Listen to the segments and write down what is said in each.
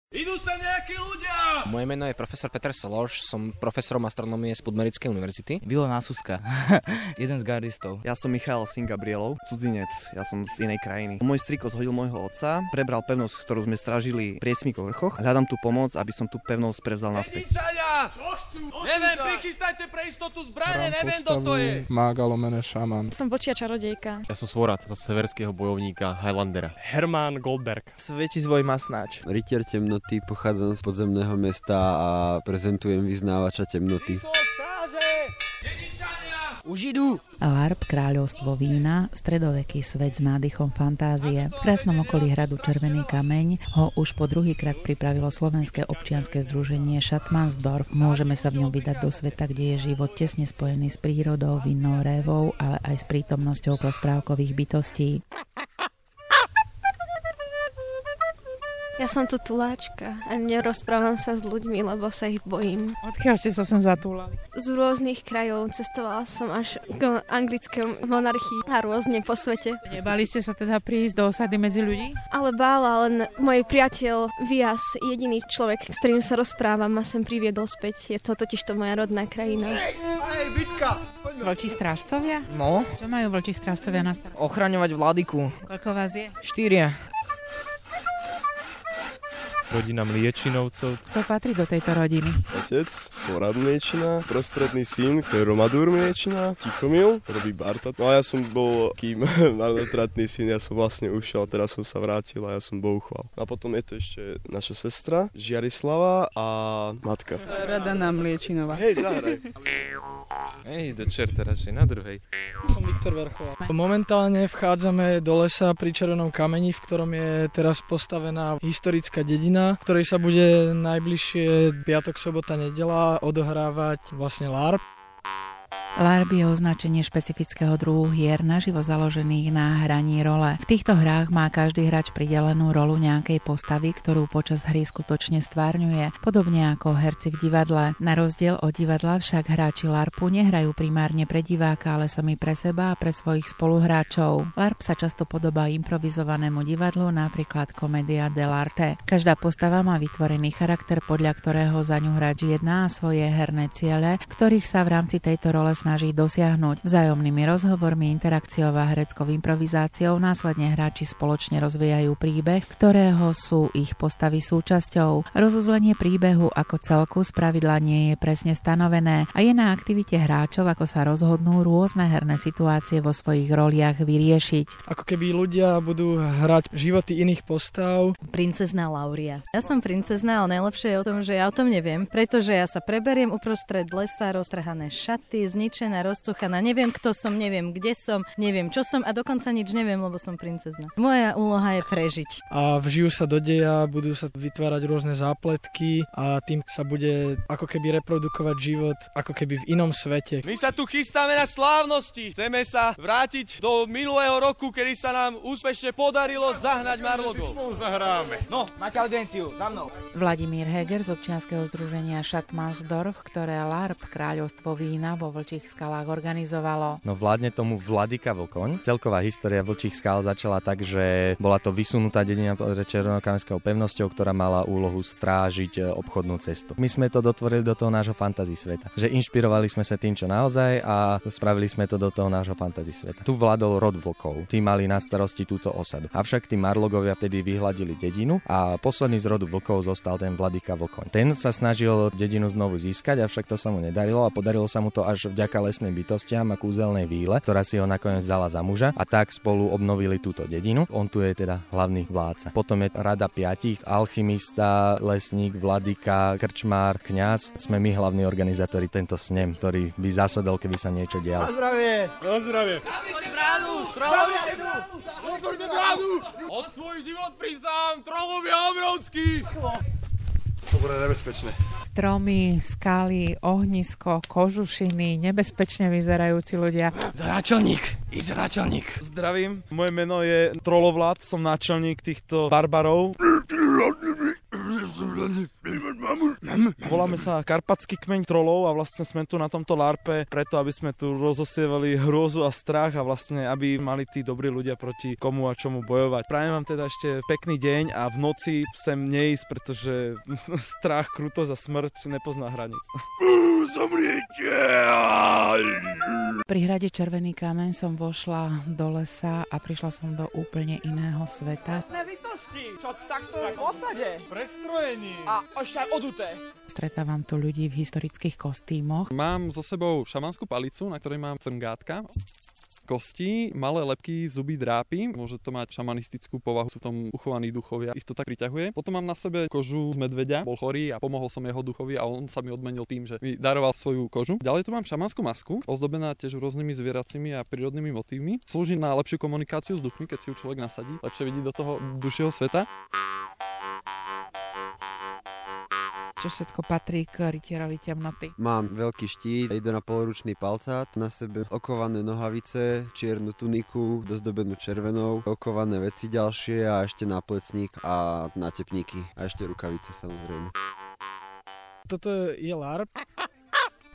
Idú sa nejakí ľudia! Moje meno je profesor Peter Sološ, som profesorom astronómie z Budmerickej univerzity. Vilo Násuska, jeden z gardistov. Ja som Michal Syn Gabrielov, cudzinec, ja som z inej krajiny. Môj striko zhodil môjho otca, prebral pevnosť, ktorú sme strážili v Priesmíkoch vrchoch. Hľadám tu pomoc, aby som tú pevnosť prevzal naspäť. Čo chcú? Neviem, prichystajte pre istotu zbrane, neviem, kto to je. Mága lomené šaman. Som vlčia čarodejka. Ja som Svorat, za severského bojovníka Highlandera. Herman Goldberg. Svetizvoj Masnáč. Rytier temnoty, pochádzam z podzemného mesta a prezentujem vyznávača temnoty. Už idú! LARP, kráľovstvo vína, stredoveký svet s nádychom fantázie. V krásnom okolí hradu Červený kameň ho už po druhýkrát pripravilo slovenské občianske združenie Schattmannsdorf. Môžeme sa v ňom vydať do sveta, kde je život tesne spojený s prírodou, vinnou révou, ale aj s prítomnosťou rozprávkových bytostí. Ja som tu tuláčka a nerozprávam sa s ľuďmi, lebo sa ich bojím. Odkiaľ ste sa sem zatúlali? Z rôznych krajov cestovala som až k anglickej monarchii a rôzne po svete. Nebali ste sa teda prísť do osady medzi ľudí? Ale bála, len môj priateľ Vias, jediný človek, s ktorým sa rozprávam, ma sem priviedol späť. Je to totižto moja rodná krajina. Vitka! Vlčí strážcovia? No? Čo majú vlčí strážcovia na starosti? Ochraňovať vladyku. Koľko vás je? 4. Rodina Mliečinovcov. Kto patrí do tejto rodiny? Otec, Svorat Mliečina, prostredný syn, to je Romadur Mliečina, Tichomil, robí Barta. No a ja som bol kým marnotratný syn, ja som vlastne ušiel, teraz som sa vrátil a ja som Bohu chval. A potom je to ešte naša sestra, Žiarislava a matka. Radana Mliečinová. Hej, zahraj. Hej, do čerta radšej na druhej. Som Viktor Verchová. Momentálne vchádzame do lesa pri Červenom kameni, v ktorom je teraz postavená historická dedina, v ktorej sa bude najbližšie piatok, sobota, nedeľa odohrávať vlastne LARP. LARP je označenie špecifického druhu hier naživo založených na hraní role. V týchto hrách má každý hráč pridelenú rolu nejakej postavy, ktorú počas hry skutočne stvárňuje, podobne ako herci v divadle. Na rozdiel od divadla však hráči LARPu nehrajú primárne pre diváka, ale sami pre seba a pre svojich spoluhráčov. LARP sa často podobá improvizovanému divadlu, napríklad Commedia dell'arte. Každá postava má vytvorený charakter, podľa ktorého za ňu hráč jedná a svoje herné ciele, ktorých sa v rámci tejto role snaží dosiahnuť. Vzájomnými rozhovormi, interakciou a hereckou improvizáciou následne hráči spoločne rozvíjajú príbeh, ktorého sú ich postavy súčasťou. Rozuzlenie príbehu ako celku spravidla nie je presne stanovené a je na aktivite hráčov, ako sa rozhodnú rôzne herné situácie vo svojich roliach vyriešiť. Ako keby ľudia budú hrať životy iných postav. Princezná Lauria. Ja som princezná, ale najlepšie je o tom, že ja o tom neviem, pretože ja sa preberiem uprostred lesa, roztrhané šaty, zničená, rozcuchaná, neviem kto som, neviem kde som, neviem čo som a dokonca nič neviem, lebo som princezna. Moja úloha je prežiť. A vžijú sa do deja, budú sa vytvárať rôzne zápletky a tým sa bude ako keby reprodukovať život ako keby v inom svete. My sa tu chystáme na slávnosti. Chceme sa vrátiť do minulého roku, kedy sa nám úspešne podarilo zahnať Marlogov. Zahráme. No, máte audienciu, za mnou. Vladimír Heger z občianskeho združenia Schattmannsdorf, ktoré LARP, kráľovstvo vína vo Vlčích skalách organizovalo. No vládne tomu Vladyka Vlkoň. Celková história Vlčích skál začala tak, že bola to vysunutá dedina pred Červenokamenskou pevnosťou, ktorá mala úlohu strážiť obchodnú cestu. My sme to dotvorili do toho nášho fantasy sveta. Že inšpirovali sme sa tým, čo naozaj a spravili sme to do toho nášho fantasy sveta. Tu vládol rod vlkov. Tí mali na starosti túto osadu. Avšak tí Marlogovia vtedy vyhladili dedinu a posledný z rodu vlkov zostal ten Vladyka Vlkoň. Ten sa snažil dedinu znovu získať, avšak to sa mu nedarilo a podarilo sa mu to až vďaka lesným bytostiam a kúzelnej víle, ktorá si ho nakoniec vzala za muža a tak spolu obnovili túto dedinu. On tu je teda hlavný vládca. Potom je rada 5, alchymista, lesník, vladyka, krčmár, kňaz. Sme my hlavní organizátori tento snem, ktorý by zasadol, keby sa niečo dialo. Na zdravie! Na zdravie! Zavrite bránu! Trollovia idú! Otvorte bránu! O svoj život prisám! Trollovia obrovský! To bude nebezpečné. Stromy, skaly, ohnisko, kožušiny, nebezpečne vyzerajúci ľudia. Zráčelník! Zráčelník! Zdravím, moje meno je Trolovlad, som náčelník týchto barbarov. Voláme sa Karpatský kmeň trolov a vlastne sme tu na tomto LARPe preto, aby sme tu rozosievali hrôzu a strach a vlastne, aby mali tí dobrí ľudia proti komu a čomu bojovať. Prajem vám teda ešte pekný deň a v noci sem neísť, pretože strach, krutosť a smrť nepozná hranic. Zomriete! Pri hrade Červený kameň som vošla do lesa a prišla som do úplne iného sveta. Nebytosti! Čo takto v osade? Prestrojení. A ešte aj oduté. Stretávam tu ľudí v historických kostýmoch. Mám so sebou šamanskú palicu, na ktorej mám crngátka. Kosti, malé lebky, zuby, drápy. Môže to mať šamanistickú povahu, sú tam uchovaní duchovia, ich to tak priťahuje. Potom mám na sebe kožu z medveďa, bol chorý a pomohol som jeho duchovi a on sa mi odmenil tým, že mi daroval svoju kožu. Ďalej tu mám šamanskú masku, ozdobená tiež rôznymi zvieracími a prírodnými motívmi. Slúži na lepšiu komunikáciu s duchmi, keď si ju človek nasadí, lepšie vidí do toho dušieho sveta. Čo všetko patrí k rytierovi temnoty? Mám veľký štít, 1,5-ručný palcát, na sebe okované nohavice, čiernu tuniku, dozdobenú červenou, okované veci ďalšie a ešte náplecník a natepníky a ešte rukavice samozrejme. Toto je LARP.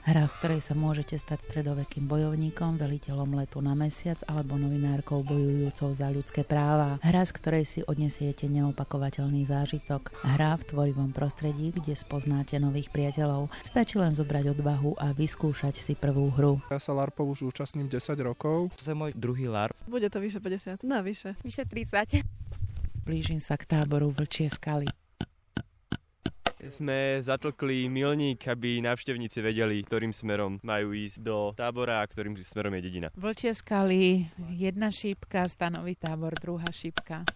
Hra, v ktorej sa môžete stať stredovekým bojovníkom, veliteľom letu na mesiac alebo novinárkou bojujúcou za ľudské práva. Hra, z ktorej si odnesiete neopakovateľný zážitok. Hra v tvorivom prostredí, kde spoznáte nových priateľov. Stačí len zobrať odvahu a vyskúšať si prvú hru. Ja sa LARPov už účastním 10 rokov. Toto je môj druhý LARP. Bude to vyše 50, navyše. Vyše 30. Blížim sa k táboru Vlčie skaly. Sme zatlkli milník, aby návštevníci vedeli, ktorým smerom majú ísť do tábora a ktorým smerom je dedina. Vlčie skaly, jedna šípka, stanový tábor, druhá šípka.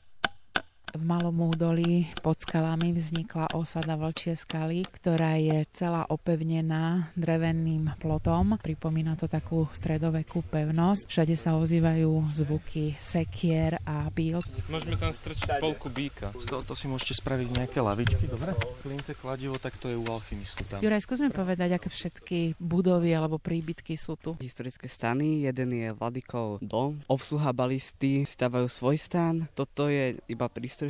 V Malom údolí pod skalami vznikla osada Vlčie skaly, ktorá je celá opevnená dreveným plotom. Pripomína to takú stredovekú pevnosť. Všade sa ozývajú zvuky sekier a bíl. Môžeme tam strčiť polku bíka. To si môžete spraviť nejaké lavičky, dobre? Klince, kladivo, tak to je u alchymistu tam. Juraj, skúsme povedať, aké všetky budovy alebo príbytky sú tu. Historické stany, jeden je Vladikov dom, obsluha balisty, stavajú svoj stan. Toto je iba prístrešok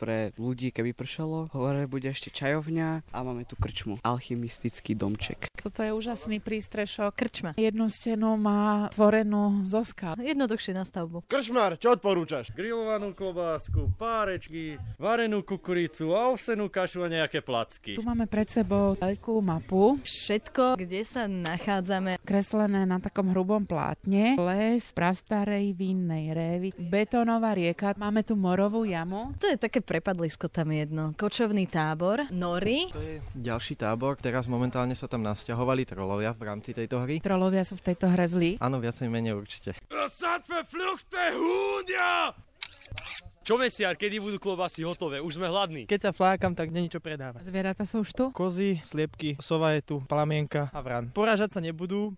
pre ľudí, keby pršalo. Hore bude ešte čajovňa a máme tu krčmu. Alchymistický domček. Toto je úžasný prístrešok. Krčma. Jednu stenu má tvorenú zo skal. Jednoduchšie na stavbu. Krčmár, čo odporúčaš? Grillovanú klobásku, párečky, varenú kukuricu, ovsenú kašu a nejaké placky. Tu máme pred sebou veľkú mapu. Všetko, kde sa nachádzame. Kreslené na takom hrubom plátne. Les prastarej vinnej révy. Betónová rieka. Máme tu morovú jamu. To je také prepadlisko tam jedno. Kočovný tábor, nory. To je ďalší tábor. Teraz momentálne sa tam nasťahovali trolovia v rámci tejto hry. Trolovia sú v tejto hre zlí? Áno, viacej menej určite. Čo mesiar, kedy budú klobásy hotové? Už sme hladní. Keď sa flákam, tak není čo predávať. Zvieratá sú už tu? Kozy, sliepky, sova je tu, plamienka a vran. Porážať sa nebudú.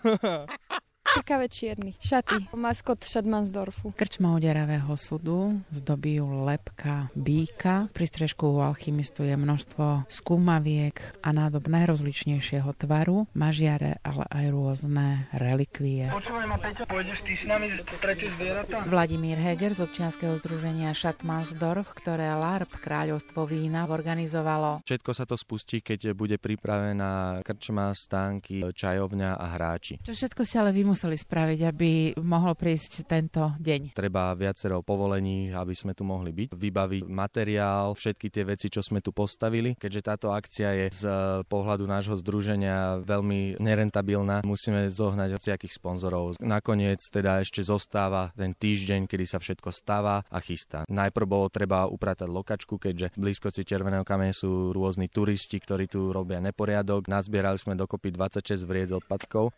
Čerkavé čierny. Šaty. Maskot Šadmansdorfu. Krčma Oderavého súdu zdobí ju lebka býka. Pri strežku u alchymistu je množstvo skúmaviek a nádob najrozličnejšieho tvaru, mažiare, ale aj rôzne relikvie. Počúvaj ma, Peťo, pôjdeš ty s nami preči zvieratá? Vladimír Heger z občianskeho združenia Šadmansdorf, ktoré LARP Kráľovstvo vína organizovalo. Všetko sa to spustí, keď bude pripravená krčma, stánky, čajovňa a hráči. Čo všetko si ale museli spraviť, aby mohol prísť tento deň? Treba viacero povolení, aby sme tu mohli byť, vybaviť materiál, všetky tie veci, čo sme tu postavili. Keďže táto akcia je z pohľadu nášho združenia veľmi nerentabilná, musíme zohnať hociakých sponzorov. Nakoniec teda ešte zostáva ten týždeň, kedy sa všetko stáva a chystá. Najprv bolo treba upratať lokačku, keďže v blízkosti Červeného kameňa sú rôzni turisti, ktorí tu robia neporiadok. Nazbierali sme dokopy 26 vriec odpadkov.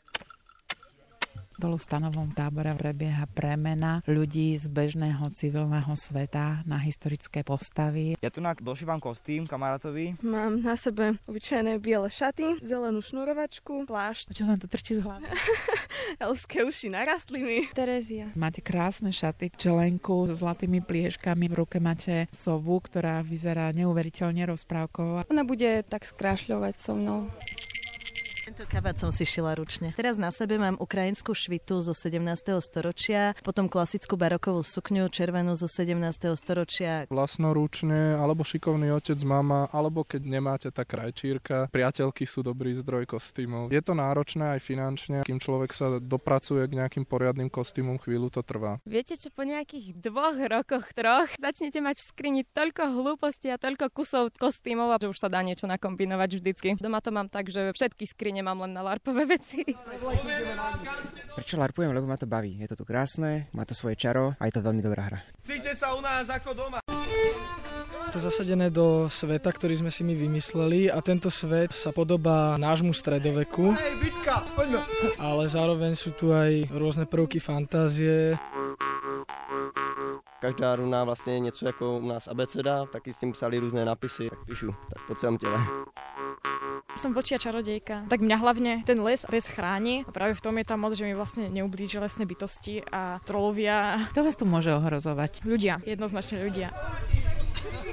Dolu v stanovom tábore prebieha premena ľudí z bežného civilného sveta na historické postavy. Ja tu došívam kostým kamarátovi. Mám na sebe obyčajné biele šaty, zelenú šnurovačku, plášť. Čo vám to trčí z hlavy? Elfské uši narastli mi. Terezia. Máte krásne šaty, čelenku s zlatými plieškami, v ruke máte sovu, ktorá vyzerá neuveriteľne rozprávková. Ona bude tak skrášľovať so mnou. Tento kabát som si šila ručne. Teraz na sebe mám ukrajinskú švitu zo 17. storočia, potom klasickú barokovú sukňu červenú zo 17. storočia. Vlastnoručne, alebo šikovný otec, mama, alebo keď nemáte, tak krajčírka. Priateľky sú dobrý zdroj kostýmov. Je to náročné aj finančne, kým človek sa dopracuje k nejakým poriadnym kostýmom, chvíľu to trvá. Viete, čo po nejakých 2 rokoch, 3 začnete mať v skrini toľko hlúpostí a toľko kusov kostýmov, že už sa dá niečo nakombinovať vždycky. Doma to mám tak, že všetky skrine mám len na larpové veci. Prečo larpujem? Lebo ma to baví. Je to tu krásne, má to svoje čaro a je to veľmi dobrá hra. Cíte sa u nás ako doma. To zasadené do sveta, ktorý sme si my vymysleli a tento svet sa podobá nášmu stredoveku. Hej, Vitka, poďme. Ale zároveň sú tu aj rôzne prvky fantázie. Každá runa vlastne je niečo ako u nás abeceda, taky s tým psali rôzne nápisy, tak píšu tak po celom tele. Som vlčia čarodejka. Tak mňa hlavne ten les chráni a práve v tom je tá moc, že mi vlastne neublíži lesné bytosti a trolovia. Kto vás tu môže ohrozovať? Ľudia, jednoznačne ľudia.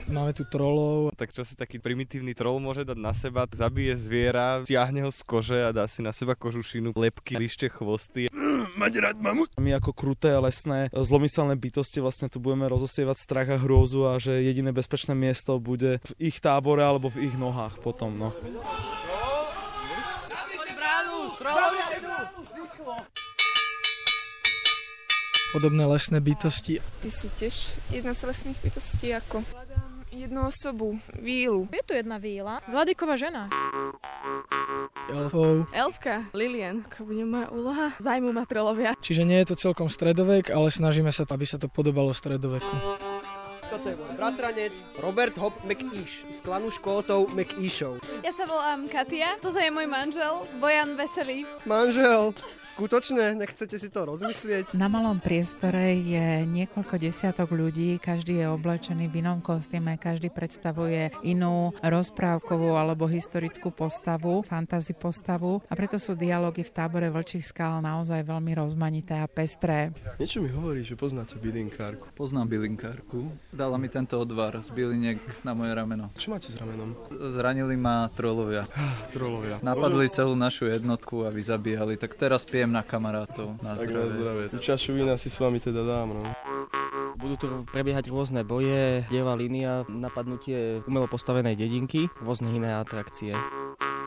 Máme tu trolov. Tak čo si taký primitívny troll môže dať na seba? Zabije zviera, stiahne ho z kože a dá si na seba kožušinu, lebky, lište, chvosty. Mať rád mamu. My ako kruté lesné zlomyselné bytosti vlastne tu budeme rozosievať strach a hrôzu a že jediné bezpečné miesto bude v ich tábore alebo v ich nohách potom, no. Podobné lesné bytosti. Ty si tiež jedna z lesných bytostí ako... Hľadám jednu osobu, vílu. Je tu jedna víla. Vladyková žena. Elfov. Elfka, Lilian. Ako bude moja úloha? Zajmu ma trolovia. Čiže nie je to celkom stredovek, ale snažíme sa, aby sa to podobalo stredoveku. Toto je môj bratranec Robert Hop McEish z klanu Škótov McEishov. Ja sa volám Katia, toto je môj manžel, Bojan Veselý. Manžel, skutočne, nechcete si to rozmyslieť? Na malom priestore je niekoľko desiatok ľudí, každý je oblečený v inom kostýme, každý predstavuje inú rozprávkovú alebo historickú postavu, fantasy postavu a preto sú dialógy v tábore Vlčích skál naozaj veľmi rozmanité a pestré. Niečo mi hovorí, že poznáte bylinkárku. Poznám bylinkárku. Dala mi tento odvar z byliniek na moje rameno. Čo máte s ramenom? Zranili ma trolovia. Trolovia. Napadli celú našu jednotku a vyzabíjali, tak teraz pijem na kamarátov. Na zdravie. Tú čašu vína si s vami teda dám, no. Budú tu prebiehať rôzne boje, dievá línia, napadnutie umelo postavenej dedinky, rôzne iné atrakcie.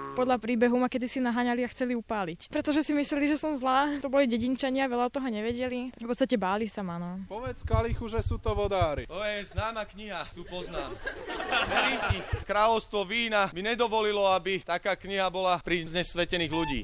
Podľa príbehu ma kedysi naháňali a chceli upáliť. Pretože si mysleli, že som zlá. To boli dedinčania, veľa toho nevedeli. V podstate báli sa ma, no. Povedz Kalichu, že sú to vodári. To je známa kniha, tu poznám. Verím ti, kráľovstvo vína by nedovolilo, aby taká kniha bola pri znesvetených ľudí.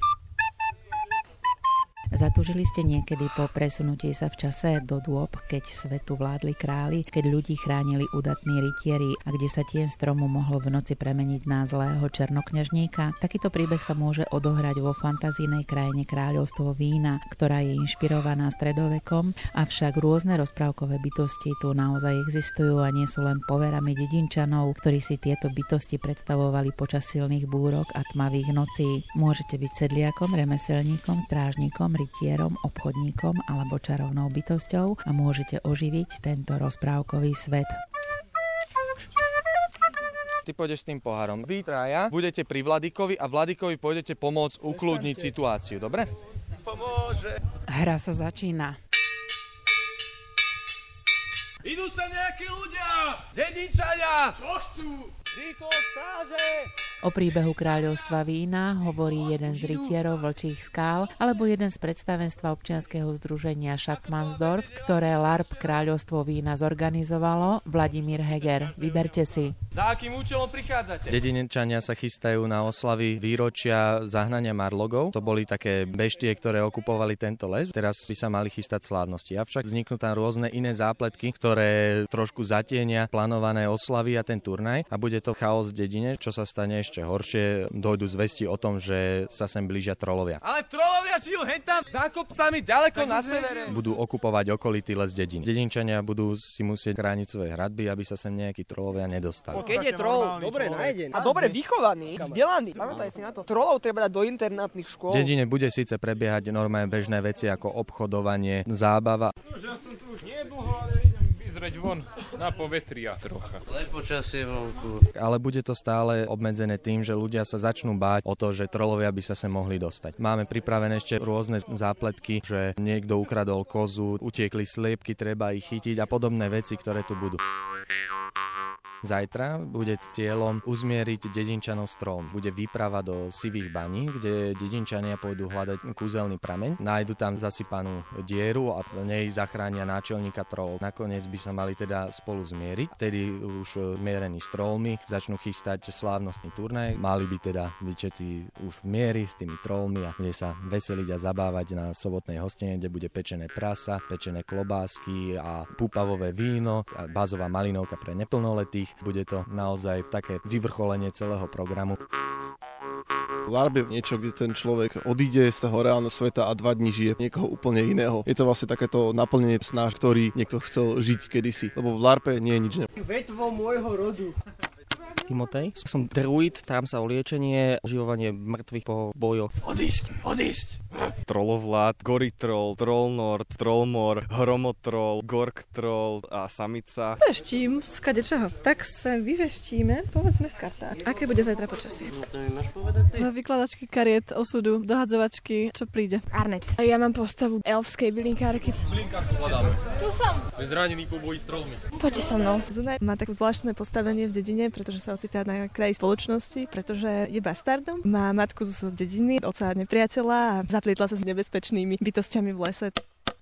Zatúžili ste niekedy po presunutí sa v čase do dôb, keď svetu vládli králi, keď ľudí chránili udatní rytieri a kde sa tieň stromu mohol v noci premeniť na zlého černokňažníka? Takýto príbeh sa môže odohrať vo fantazijnej krajine Kráľovstvo vína, ktorá je inšpirovaná stredovekom, avšak rôzne rozprávkové bytosti tu naozaj existujú a nie sú len poverami dedinčanov, ktorí si tieto bytosti predstavovali počas silných búrok a tmavých nocí. Môžete byť sedliakom, remeselníkom, strážnikom, rytierom, obchodníkom alebo čarovnou bytosťou a môžete oživiť tento rozprávkový svet. Ty pôjdeš s tým pohárom. Vy traja budete pri Vladykovi a Vladykovi pôjdete pomôcť ukludniť situáciu, dobre? Pomôže. Hra sa začína. Idú sa nejakí ľudia! Dedinčania! Čo chcú? Rýchlo, stráže! O príbehu Kráľovstva vína hovorí jeden z rytierov Vlčích skál alebo jeden z predstavenstva občianskeho združenia Schattmannsdorf, ktoré LARP Kráľovstvo vína zorganizovalo, Vladimír Heger. Vyberte si. Za akým účelom prichádzate? Dedinčania sa chystajú na oslavy výročia zahnania marlogov. To boli také beštie, ktoré okupovali tento les. Teraz by sa mali chystať slávnosti. Avšak vzniknú tam rôzne iné zápletky, ktoré trošku zatienia plánované oslavy a ten turnaj a bude to chaos v dedine, čo sa stane ešte horšie, dojdú zvesti o tom, že sa sem blížia trolovia. Ale trolovia žijú hentam za kopcami ďaleko na severe. Budú okupovať okolitý les dedín. Dedinčania budú si musieť chrániť svoje hradby, aby sa sem nejakí trolovia nedostali. Keď je troll dobre nájdený a dobre vychovaný, vzdelaný, pamätaj si na to. Trollov treba dať do internátnych škôl. V dedine bude síce prebiehať normálne bežné veci ako obchodovanie, zábava. Ja som tu už nedlho, ale idem vyzrieť von na povetria trocha. Len počasie vonku. Ale bude to stále obmedzené tým, že ľudia sa začnú báť o to, že trolovia by sa sem mohli dostať. Máme pripravené ešte rôzne zápletky, že niekto ukradol kozu, utiekli sliepky, treba ich chytiť a podobné veci, ktoré tu budú. Zajtra bude cieľom uzmieriť dedinčanov s trolom. Bude výprava do Sivých baní, kde dedinčania pôjdu hľadať kúzelný prameň. Nájdu tam zasypanú dieru a v nej zachránia náčelníka trolov. Nakoniec by sa mali teda spolu zmieriť. Vtedy už mierení s trolmi začnú chystať slávnostný turnaj. Mali by teda byť všetci už v miery s tými trolmi a bude sa veseliť a zabávať na sobotnej hostine, kde bude pečené prasa, pečené klobásky a púpavové víno a bazová malinovka pre neplnoletých. Bude to naozaj také vyvrcholenie celého programu. LARP je niečo, kde ten človek odíde z toho reálneho sveta a 2 dní žije niekoho úplne iného. Je to vlastne takéto naplnenie sná, ktorý niekto chcel žiť kedysi. Lebo v LARPe nie je nič. Vetvo môjho rodu. Timotej. Som druid, starám sa o liečenie, oživovanie mŕtvych po bojoch. Odísť! Trollovlád, Goritroll, Trollnord, Trollmor, Hromotroll, Gorktroll a samica. Veštím z kadečoho. Tak sa vyveštíme, povedzme v kartách. Aké bude zajtra počasie? No to mi máš povedať? Sme vykladačky kariet, osudu, dohadzovačky, čo príde. Arnet. Ja mám postavu elfskej bylinkárky. Bylinkárku hľadáme. Tu som. Je zranený po boji s trollmi. Poďte so mnou. Zunaj má také zvláštne postavenie v dedine, pretože sa ocitá na kraji spoločnosti, pretože je bastardom. Má matku z dediny, otca nepriateľa a zaplietla sa s nebezpečnými bytostiami v lese.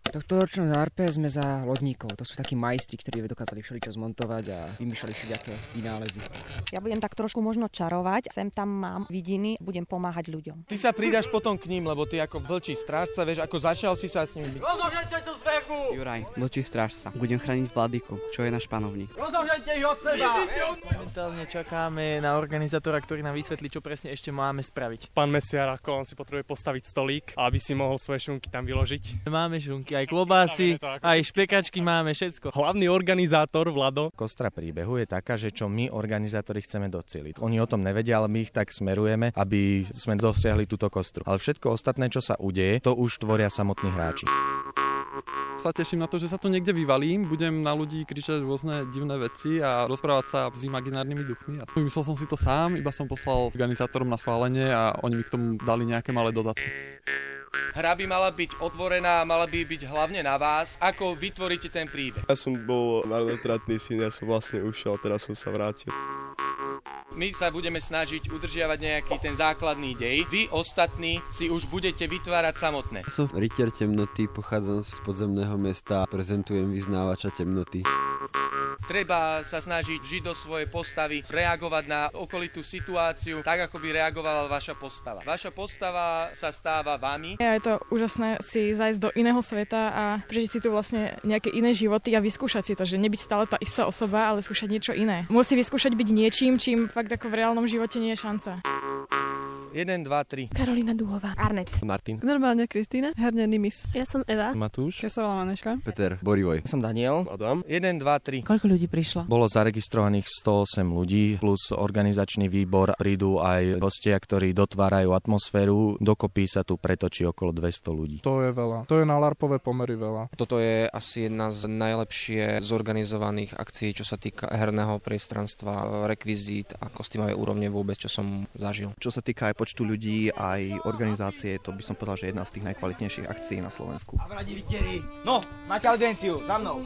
Tohto ročnom LARPe sme za lodníkov. To sú takí majstri, ktorí dokázali všeličo zmontovať a vymýšľali všelijaké vynálezy. Ja budem tak trošku možno čarovať. Sem tam mám vidiny, budem pomáhať ľuďom. Ty sa pridáš potom k ním, lebo ty ako vlčí strážca, vieš, ako začal si sa s nimi byť. Rozožente tú zverku! Juraj, vlčí strážca. Budem chrániť Vladyku, čo je náš panovník. Rozožente ich od seba! Momentálne čakáme na organizátora, ktorý nám vysvetlí, čo presne ešte máme spraviť. Pán Mesiar, ako on si potrebuje postaviť stolík, aby si mohol svoje šunky tam vyložiť. Máme šunky, aj klobásy, aj špekačky máme, všetko. Hlavný organizátor Vlado. Kostra príbehu je taká, že čo my organizátori chceme docieliť. Oni o tom nevedia, ale my ich tak smerujeme, aby sme dosiahli túto kostru. Ale všetko ostatné, čo sa udeje, to už tvoria samotní hráči. Sa teším na to, že sa to niekde vyvalím, budem na ľudí kričať rôzne divné veci a rozprávať sa s imaginárnymi duchmi. A vymyslel som si to sám, iba som poslal organizátorom na schválenie a oni mi k tomu dali nejaké malé dodatky. Hra by mala byť otvorená, mala by byť hlavne na vás, ako vytvoríte ten príbeh. Ja som bol marnotratný syn, ja som vlastne ušiel, teraz som sa vrátil. My sa budeme snažiť udržiavať nejaký ten základný dej. Vy ostatní si už budete vytvárať samotné. Som rytier temnoty, pochádzam z podzemného mesta, prezentujem vyznávača temnoty. Treba sa snažiť žiť do svojej postavy, reagovať na okolitú situáciu tak, ako by reagovala vaša postava. Vaša postava sa stáva vami. Je to úžasné si zajsť do iného sveta a prežiť si tu vlastne nejaké iné životy a vyskúšať si to, že nebyť stále tá istá osoba, ale skúšať niečo iné. Musí vyskúšať byť niečím, čím fakt ako v reálnom živote nie je šanca. 1, 2, 3. Karolina Dúhová. Arnet. Martin. Normálne Kristína. Herne Nimis. Ja som Eva. Matúš. Ja som Maneška. Peter Borivoj. Ja som Daniel. Adam. 1, 2, 3. Koľko ľudí prišlo? Bolo zaregistrovaných 108 ľudí, plus organizačný výbor, prídu aj hostia, ktorí dotvárajú atmosféru. Dokopy sa tu pretočí okolo 200 ľudí. To je veľa. To je na LARPové pomery veľa. Toto je asi jedna z najlepšie zorganizovaných akcií, čo sa týka herného priestranstva, rekvizít a kostýmovej úrovne vôbec, čo som zažil. Čo sa týka aj počtu ľudí, aj organizácie, to by som povedal, že jedna z tých najkvalitnejších akcií na Slovensku. No, máte audienciu, za mnou.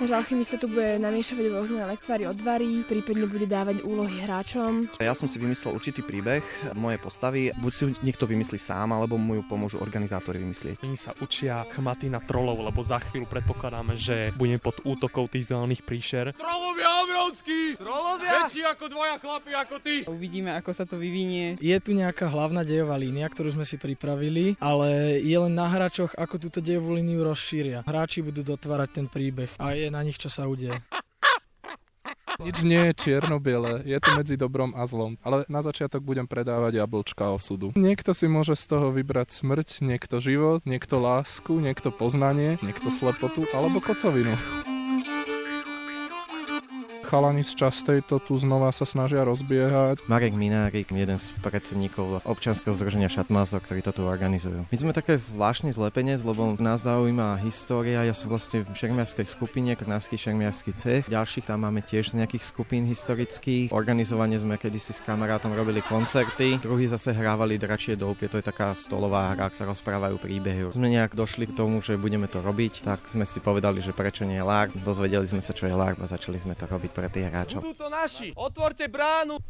Náš alchymista tu bude namiešavať rôzne lektvary, odvary, prípadne bude dávať úlohy hráčom. Ja som si vymyslel určitý príbeh mojej postavy. Buď si niekto vymyslí sám, alebo mu ju pomôžu organizátori vymyslieť. Oni sa učia chmaty na trolov, lebo za chvíľu predpokladáme, že budeme pod útokou tých zelených príšer. Trolovia obrovskí! Trolovia! Väčší ako dvoja chlapi ako ty! Uvidíme, ako sa to vyvinie. Je tu nejaká hlavná dejová línia, ktorú sme si pripravili, ale je len na hráčoch, ako túto dejovú líniu rozšíria. Hráči budú dotvárať ten príbeh a je na nich, čo sa udeje. Nič nie je čierno-biele, je to medzi dobrom a zlom. Ale na začiatok budem predávať jablčka osudu. Niekto si môže z toho vybrať smrť, niekto život, niekto lásku, niekto poznanie, niekto slepotu alebo kocovinu. chalani z Častej to tu znova sa snažia rozbiehať. Marek Minárik, jeden z predsedníkov občianskeho združenia Šatmázok, ktorí to tu organizujú. My sme také zvláštny zlepenec, lebo nás zaujíma história. Ja som vlastne v šermiarskej skupine, Trnavský šermiarsky cech. Ďalších tam máme tiež z nejakých skupín historických. Organizovane sme kedysi s kamarátom robili koncerty, druhí zase hrávali Dračie doupie, to je taká stolová hra, sa rozprávajú príbehy. Sme nejak došli k tomu, že budeme to robiť, tak sme si povedali, že prečo nie LARP. Dozvedeli sme sa, čo je LARP a začali sme to robiť pre tých hráčov. Budú to naši, otvorte bránu!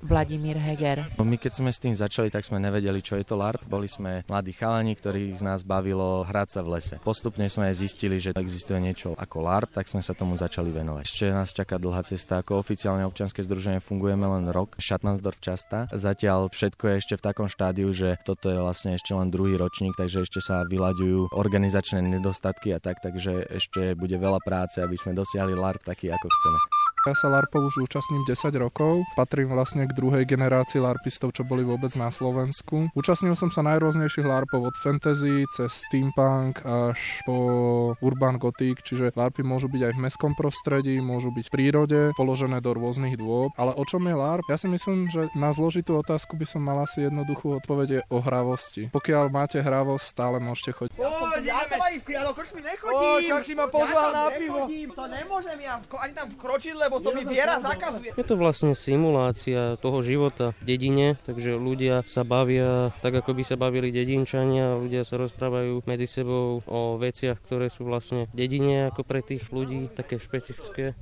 Vladimír Heger. My keď sme s tým začali, tak sme nevedeli, čo je to LARP. Boli sme mladí chalani, ktorých z nás bavilo hrať sa v lese. Postupne sme aj zistili, že existuje niečo ako LARP, tak sme sa tomu začali venovať. Ešte nás čaká dlhá cesta. Ako oficiálne občianske združenie fungujeme len rok. Šatmansdorf Časta. Zatiaľ všetko je ešte v takom štádiu, že toto je vlastne ešte len druhý ročník, takže ešte sa vyľaďujú organizačné nedostatky a tak, takže ešte bude veľa práce, aby sme dosiahli LARP taký, ako chceme. Ja sa LARPov už účastním 10 rokov. Patrím vlastne k druhej generácii LARPistov, čo boli vôbec na Slovensku. Účastnil som sa najrôznejších LARPov od fantasy cez steampunk až po urban gothic, čiže LARPy môžu byť aj v mestskom prostredí, môžu byť v prírode, položené do rôznych dôb. Ale o čom je LARP? Ja si myslím, že na zložitú otázku by som mal asi jednoduchú odpoveď o hravosti. Pokiaľ máte hravosť, stále môžete chodiť. Ja som ani do krčmy nechodím. Však si ma pozval na pivo. To nemôžem ja ani tam vkročiť, lebo to mi viera zakazuje. Je to vlastne simulácia toho života v dedine, takže ľudia sa bavia tak, ako by sa bavili dedinčania, ľudia sa rozprávajú medzi sebou o veciach, ktoré sú vlastne v dedine ako pre tých ľudí také špecifické.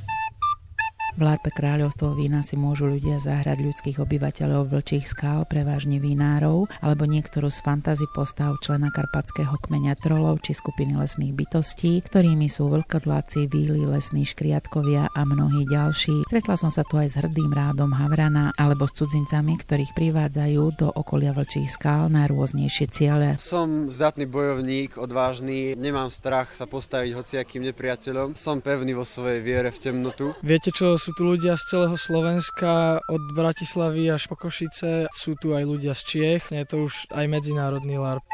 V LARPe Kráľovstvo vína si môžu ľudia zahrať ľudských obyvateľov Vlčích skál, prevažne vinárov, alebo niektorú z fantasy postav člena karpatského kmeňa trolov či skupiny lesných bytostí, ktorými sú vlkodláci, víly, lesní škriatkovia a mnohí ďalší. Stretla som sa tu aj s hrdým rádom Havrana alebo s cudzincami, ktorých privádzajú do okolia Vlčích skál na rôznejšie ciele. Som zdatný bojovník, odvážny, nemám strach sa postaviť hociakým nepriateľom, som pevný vo svojej viere v temnotu. Viete čo? Sú tu ľudia z celého Slovenska, od Bratislavy až po Košice. Sú tu aj ľudia z Čiech. Je to už aj medzinárodný LARP.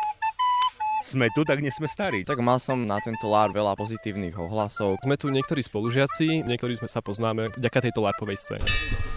Sme tu, tak nie sme starí. Tak mal som na tento LARP veľa pozitívnych ohlasov. Sme tu niektorí spolužiaci, niektorí sme sa poznáme vďaka tejto LARPovej scéne.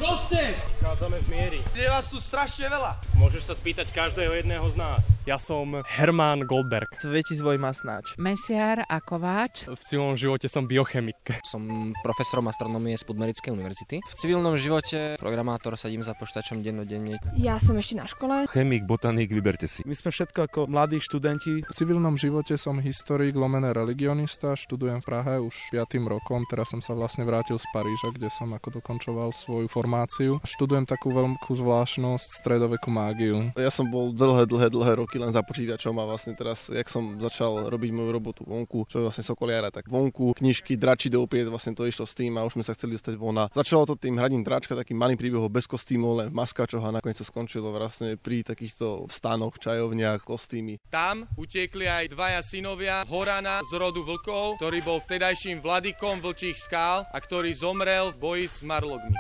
Proste! Vchádzame v miery. Je vás tu strašne veľa. Môžeš sa spýtať každého jedného z nás. Ja som Herman Goldberg. Svetizvoj Masnáč. Mesiar a Kováč. V civilnom živote som biochemik. Som profesorom astronómie z Podmerickej univerzity. V civilnom živote programátor, sedím za počítačom dennodenne. Ja som ešte na škole. Chemik, botanik, vyberte si. My sme všetko ako mladí študenti. V civilnom živote som historik, lomené religionista, študujem v Prahe už 5. rokom, teraz som sa vlastne vrátil z Paríža, kde som ako dokončoval svoju formáciu. Študujem takú veľkú zvláštnosť, stredovekú mágiu. Ja som bol dlhé roky len za počítačom a vlastne teraz, jak som začal robiť moju robotu vonku, čo je vlastne Sokoliara, tak vonku, knižky, Dračí doupie, vlastne to išlo s tým a už sme sa chceli dostať von. Začalo to tým hraním Dračka, takým malým príbehom bez kostýmov, len v maskačoch a nakoniec to skončilo vlastne pri takýchto vstanoch, čajovniach, kostýmy. Tam utiekli aj dvaja synovia Horana z rodu vlkov, ktorý bol vtedajším vladykom Vlčích skál a ktorý zomrel v boji s marlogmi.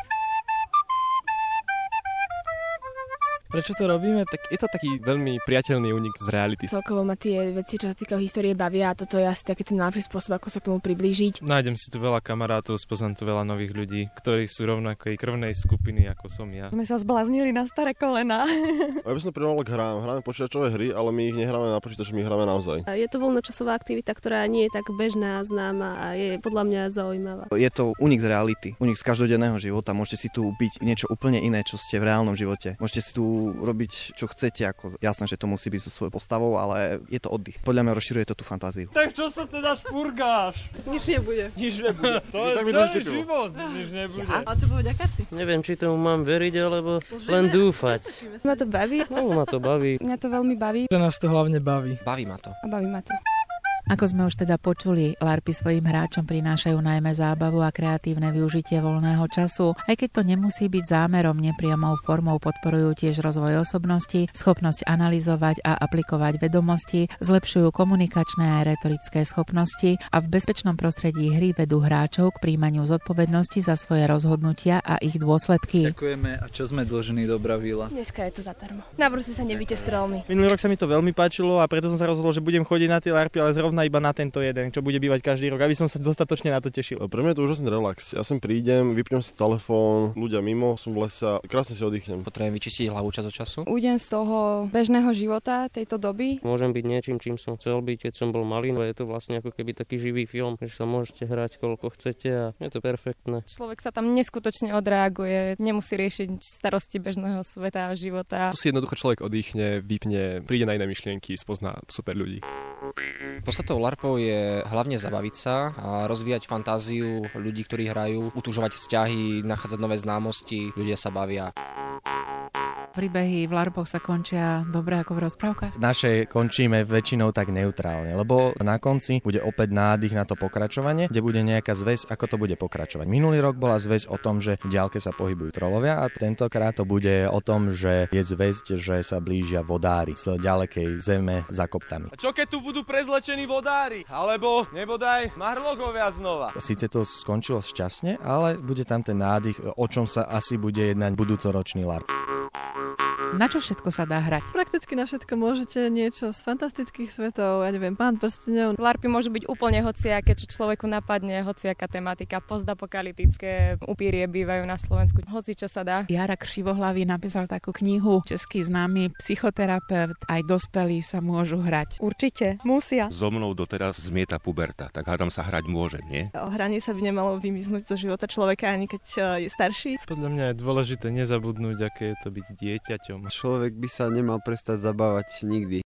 Prečo to robíme? Tak je to taký veľmi priateľný únik z reality. Celkovo ma tie veci, čo sa týkajú histórie, bavia a toto je asi taký ten najlepší spôsob, ako sa k tomu priblížiť. Nájdem si tu veľa kamarátov, spoznám tu veľa nových ľudí, ktorí sú rovnakej krvnej skupiny, ako som ja. Sme sa zbláznili na staré kolená. Ja by som prirovnal k hrám. Hráme počítačové hry, ale my ich nehráme na počítači, my hráme naozaj. Je to voľnočasová aktivita, ktorá nie je tak bežná, známa a je podľa mňa zaujímavá. Je to únik z reality, únik z každodenného života. Môžete si tu byť niečo úplne iné, čo ste v reálnom živote. Môžete si tu robiť čo chcete, ako jasné, že to musí byť so svojou postavou, ale je to oddych. Podľa mňa rozširuje to tú fantáziu. Tak čo sa teda špurgáš? Nič nebude. To je celý život, nič nebude. A čo povedia karty? Neviem, či tomu mám veriť, alebo len dúfať. Ma to baví? No, ma to baví. Mňa to veľmi baví. Že nás to hlavne baví. Baví ma to. A baví ma to. Ako sme už teda počuli, LARPy svojim hráčom prinášajú najmä zábavu a kreatívne využitie voľného času. Aj keď to nemusí byť zámerom, nepriamou formou podporujú tiež rozvoj osobnosti, schopnosť analyzovať a aplikovať vedomosti, zlepšujú komunikačné a retorické schopnosti a v bezpečnom prostredí hry vedú hráčov k príjmaniu zodpovednosti za svoje rozhodnutia a ich dôsledky. Ďakujeme. A čo sme dlžní do Bravíla? Dneska je to zadarmo. Na budúce sa nevíte strelmi. Minulý rok sa mi to veľmi páčilo a preto som sa rozhodol, že budem chodiť na tie LARPy, ale zrovna zrovna iba na tento jeden, čo bude bývať každý rok, aby som sa dostatočne na to tešil. Pre mňa je to úžasný relax. Ja sem prídem, vypnem si telefón, ľudia mimo, som v lese, krásne si oddychnem. Potrebujem vyčistiť hlavu čas od času. Ujdem z toho bežného života tejto doby. Môžem byť niečím, čím som chcel byť, keď som bol malý. Je to vlastne ako keby taký živý film, že sa môžete hrať koľko chcete a je to perfektné. Človek sa tam neskutočne odreaguje, nemusí riešiť starosti bežného sveta a života. Tu si jednoducho človek oddychne, vypne, príde na iné myšlienky, spozná super ľudí. Podstatou LARPov je hlavne zabaviť sa a rozvíjať fantáziu ľudí, ktorí hrajú, utužovať vzťahy, nachádzať nové známosti, ľudia sa bavia. Príbehy v LARPoch sa končia dobre ako v rozprávkach? Naše končíme väčšinou tak neutrálne, lebo na konci bude opäť nádych na to pokračovanie, kde bude nejaká zväz, ako to bude pokračovať. Minulý rok bola zväz o tom, že v diaľke sa pohybujú trolovia a tentokrát to bude o tom, že je zväzť, že sa blížia vodári z ďalekej zeme za kopcami. A čo keď tu budú prezlečení vodári? Alebo nebodaj marlogovia znova? Sice to skončilo šťastne, ale bude tam ten nádych, o čom sa asi bude jednať budúcoročný LARP. Na čo všetko sa dá hrať? Prakticky na všetko môžete niečo z fantastických svetov, ja neviem, Pán prsteňov. LARPy môžu byť úplne hociaké, čo človeku napadne, hociaká tematika, postapokalyptické, upírie bývajú na Slovensku, hoci čo sa dá. Jara Krivohlavý napísal takú knihu, český známy psychoterapeut, aj dospelí sa môžu hrať. Určite, musia. So mnou doteraz zmieta puberta, tak hádam sa hrať môžem, nie? O hranie sa by nemalo vymiznúť zo života človeka, ani keď je starší. Podľa mňa je dôležité nezabudnúť, aké je to byť dieťaťom. Človek by sa nemal prestať zabávať nikdy.